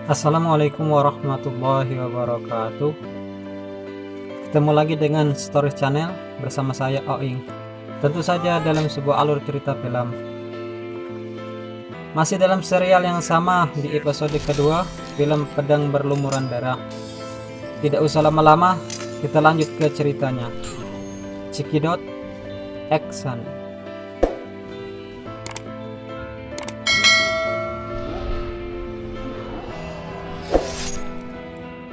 Assalamualaikum warahmatullahi wabarakatuh. Ketemu lagi dengan Story Channel bersama saya Oing. Tentu saja dalam sebuah alur cerita film. Masih dalam serial yang sama di episode kedua, film Pedang Berlumuran Darah. Tidak usah lama-lama, kita lanjut ke ceritanya. Cekidot Action.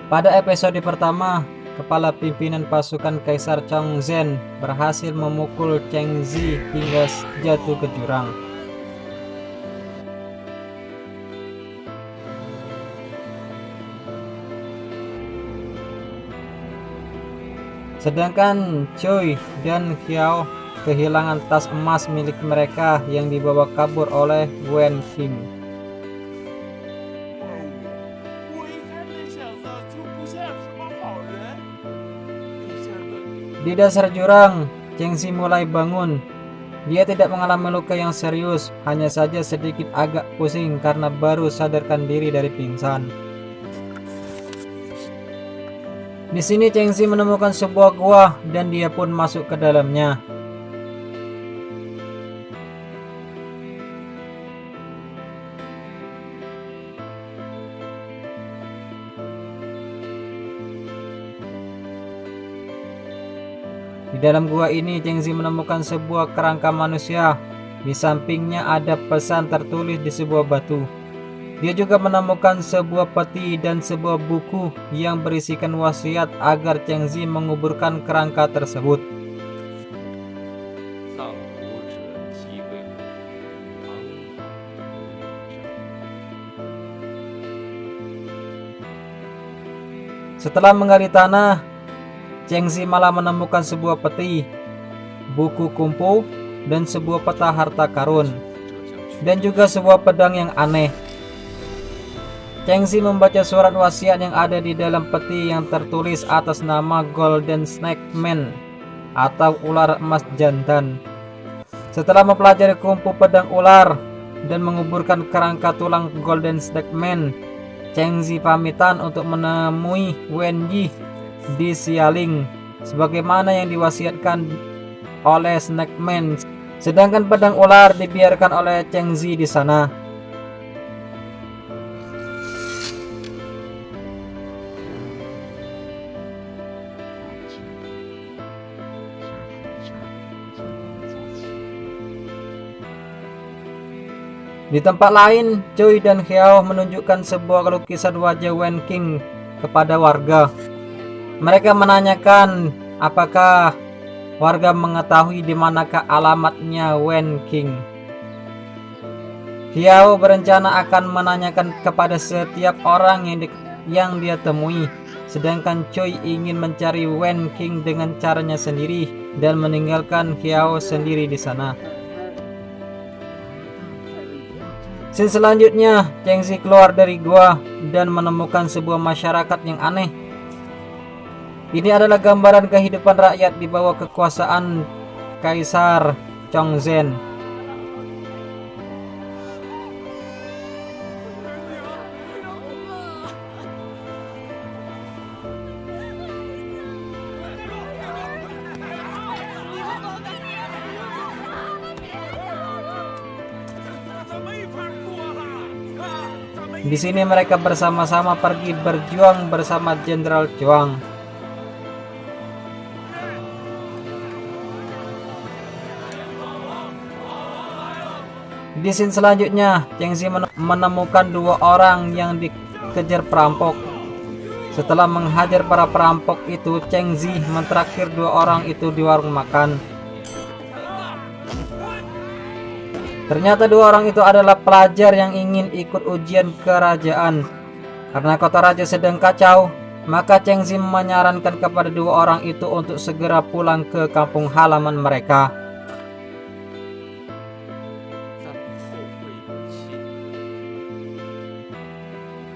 Pada episode pertama, kepala pimpinan pasukan Kaisar Chongzhen berhasil memukul Cheng Zi hingga jatuh ke jurang. Sedangkan Choi dan Xiao kehilangan tas emas milik mereka yang dibawa kabur oleh Wen Qing. Di dasar jurang, Cheng Zi mulai bangun. Dia tidak mengalami luka yang serius, hanya saja sedikit agak pusing karena baru sadarkan diri dari pingsan. Di sini Cheng Zi menemukan sebuah gua dan dia pun masuk ke dalamnya. Di dalam gua ini Cheng Zi menemukan sebuah kerangka manusia. Di sampingnya ada pesan tertulis di sebuah batu. Dia juga menemukan sebuah peti dan sebuah buku yang berisikan wasiat agar Cheng Zi menguburkan kerangka tersebut. Setelah menggali tanah, Cheng Zi malah menemukan sebuah peti, buku kumpu, dan sebuah peta harta karun, dan juga sebuah pedang yang aneh. Cheng Zi membaca surat wasiat yang ada di dalam peti yang tertulis atas nama Golden Snake Man atau ular emas jantan. Setelah mempelajari kumpu pedang ular dan menguburkan kerangka tulang Golden Snake Man, Cheng Zi pamitan untuk menemui Wen Yi di Xialing sebagaimana yang diwasiatkan oleh Snake Man. Sedangkan pedang ular dibiarkan oleh Cheng Zi di sana. Di tempat lain, Choi dan Xiao menunjukkan sebuah lukisan wajah Wen Qing kepada warga. Mereka menanyakan apakah warga mengetahui di manakah alamatnya Wen Qing. Xiao berencana akan menanyakan kepada setiap orang yang dia temui, sedangkan Choi ingin mencari Wen Qing dengan caranya sendiri dan meninggalkan Xiao sendiri di sana. Scene selanjutnya, Cheng Zi keluar dari gua dan menemukan sebuah masyarakat yang aneh. Ini adalah gambaran kehidupan rakyat di bawah kekuasaan Kaisar Chongzhen. Di sini mereka bersama-sama pergi berjuang bersama Jenderal Zhuang. Di scene selanjutnya, Cheng Zi menemukan dua orang yang dikejar perampok. Setelah menghajar para perampok itu, Cheng Zi mentraktir dua orang itu di warung makan. Ternyata dua orang itu adalah pelajar yang ingin ikut ujian kerajaan. Karena kota raja sedang kacau, maka Cheng Zi menyarankan kepada dua orang itu untuk segera pulang ke kampung halaman mereka.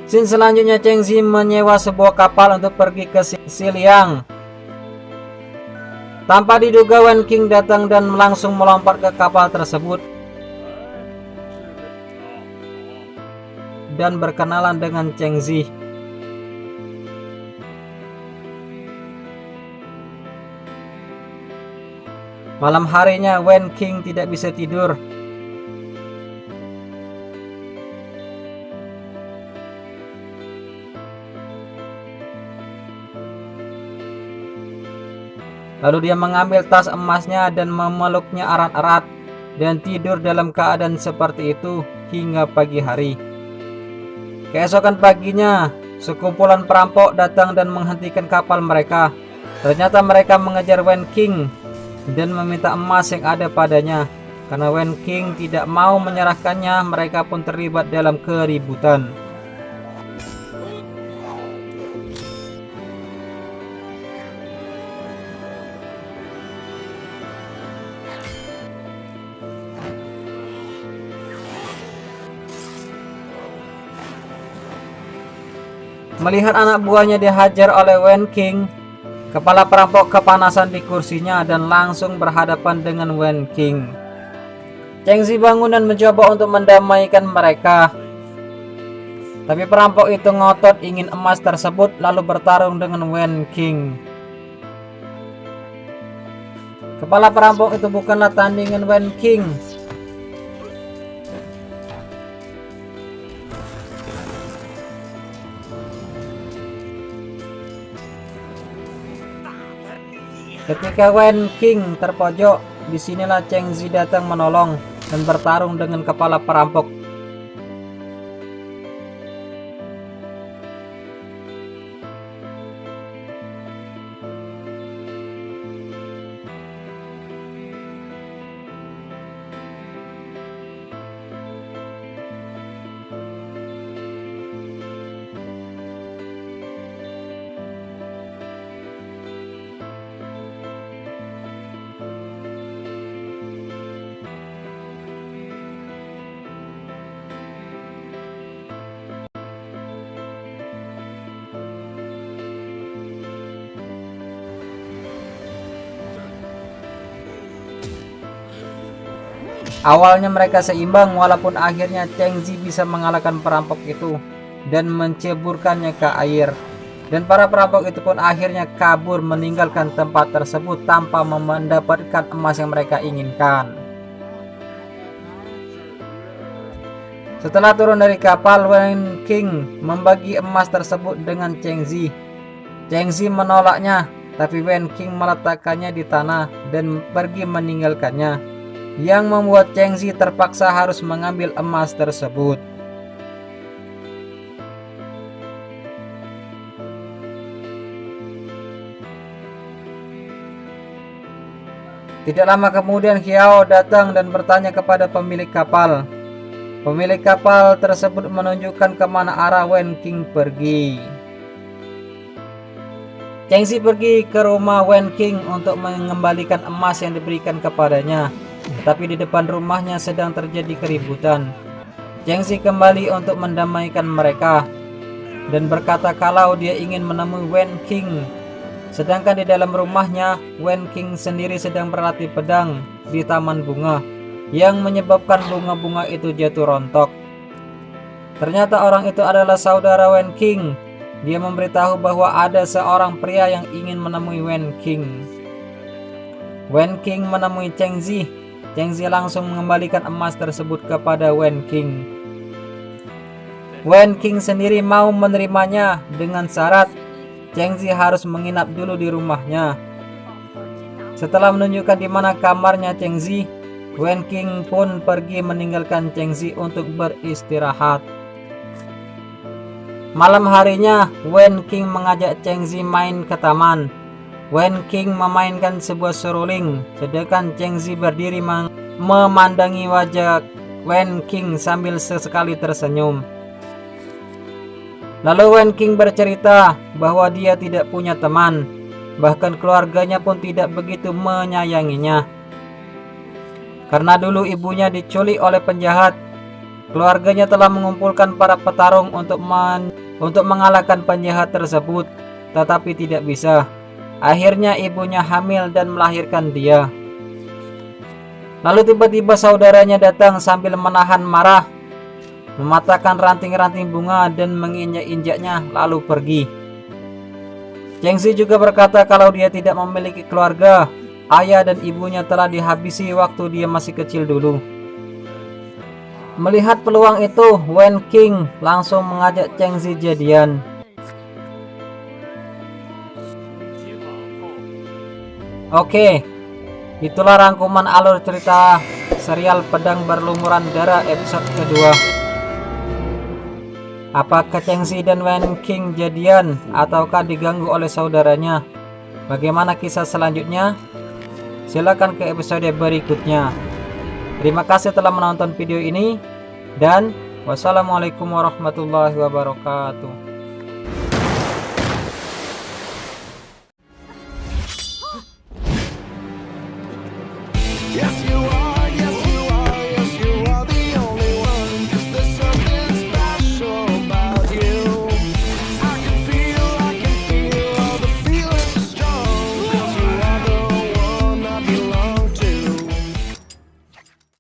Scene selanjutnya, Cheng Zi menyewa sebuah kapal untuk pergi ke Xiliang. Tanpa diduga Wen Qing datang dan langsung melompat ke kapal tersebut. dan berkenalan dengan Cheng Zi. Malam harinya Wen Qing tidak bisa tidur. Lalu dia mengambil tas emasnya dan memeluknya erat-erat dan tidur dalam keadaan seperti itu hingga pagi hari. Keesokan paginya, sekumpulan perampok datang dan menghentikan kapal mereka. Ternyata mereka mengejar Wen Qing dan meminta emas yang ada padanya. Karena Wen Qing tidak mau menyerahkannya, mereka pun terlibat dalam keributan. Melihat anak buahnya dihajar oleh Wen Qing, kepala perampok kepanasan di kursinya dan langsung berhadapan dengan Wen Qing. Cheng Zi bangun dan mencoba untuk mendamaikan mereka. Tapi perampok itu ngotot ingin emas tersebut lalu bertarung dengan Wen Qing. Kepala perampok itu bukanlah tandingan Wen Qing. Ketika Wen Qing terpojok, disinilah Cheng Zi datang menolong dan bertarung dengan kepala perampok. Awalnya mereka seimbang, walaupun akhirnya Cheng Zi bisa mengalahkan perampok itu dan menceburkannya ke air. Dan para perampok itu pun akhirnya kabur meninggalkan tempat tersebut tanpa mendapatkan emas yang mereka inginkan. Setelah turun dari kapal, Wen Qing membagi emas tersebut dengan Cheng Zi. Cheng Zi menolaknya, tapi Wen Qing meletakkannya di tanah dan pergi meninggalkannya, yang membuat Cheng Zi terpaksa harus mengambil emas tersebut. Tidak lama kemudian Xiao datang dan bertanya kepada pemilik kapal. Pemilik kapal tersebut menunjukkan kemana arah Wen Qing pergi. Cheng Zi pergi ke rumah Wen Qing untuk mengembalikan emas yang diberikan kepadanya. Tetapi di depan rumahnya sedang terjadi keributan. Cheng Zi kembali untuk mendamaikan mereka dan berkata kalau dia ingin menemui Wen Qing. Sedangkan di dalam rumahnya, Wen Qing sendiri sedang berlatih pedang di taman bunga, yang menyebabkan bunga-bunga itu jatuh rontok. Ternyata orang itu adalah saudara Wen Qing. Dia memberitahu bahwa ada seorang pria yang ingin menemui Wen Qing. Wen Qing menemui Cheng Zi. Cheng Zi langsung mengembalikan emas tersebut kepada Wen Qing. Wen Qing sendiri mau menerimanya dengan syarat Cheng Zi harus menginap dulu di rumahnya. Setelah menunjukkan di mana kamarnya Cheng Zi, Wen Qing pun pergi meninggalkan Cheng Zi untuk beristirahat. Malam harinya, Wen Qing mengajak Cheng Zi main ke taman. Wen Qing memainkan sebuah seruling, sedangkan Cheng Zi berdiri memandangi wajah Wen Qing sambil sesekali tersenyum. Lalu Wen Qing bercerita bahwa dia tidak punya teman, bahkan keluarganya pun tidak begitu menyayanginya. Karena dulu ibunya diculik oleh penjahat, keluarganya telah mengumpulkan para petarung untuk mengalahkan penjahat tersebut, tetapi tidak bisa. Akhirnya ibunya hamil dan melahirkan dia. Lalu tiba-tiba saudaranya datang sambil menahan marah. mematahkan ranting-ranting bunga dan menginjak-injaknya lalu pergi. Chengxi juga berkata kalau dia tidak memiliki keluarga, ayah dan ibunya telah dihabisi waktu dia masih kecil dulu. Melihat peluang itu, Wen Qing langsung mengajak Chengxi jadian. Oke, itulah rangkuman alur cerita serial Pedang Berlumuran Darah episode kedua. Apakah Chengxi dan Wen Qing jadian ataukah diganggu oleh saudaranya? Bagaimana kisah selanjutnya? Silakan ke episode berikutnya. Terima kasih telah menonton video ini dan wassalamualaikum warahmatullahi wabarakatuh. Yes,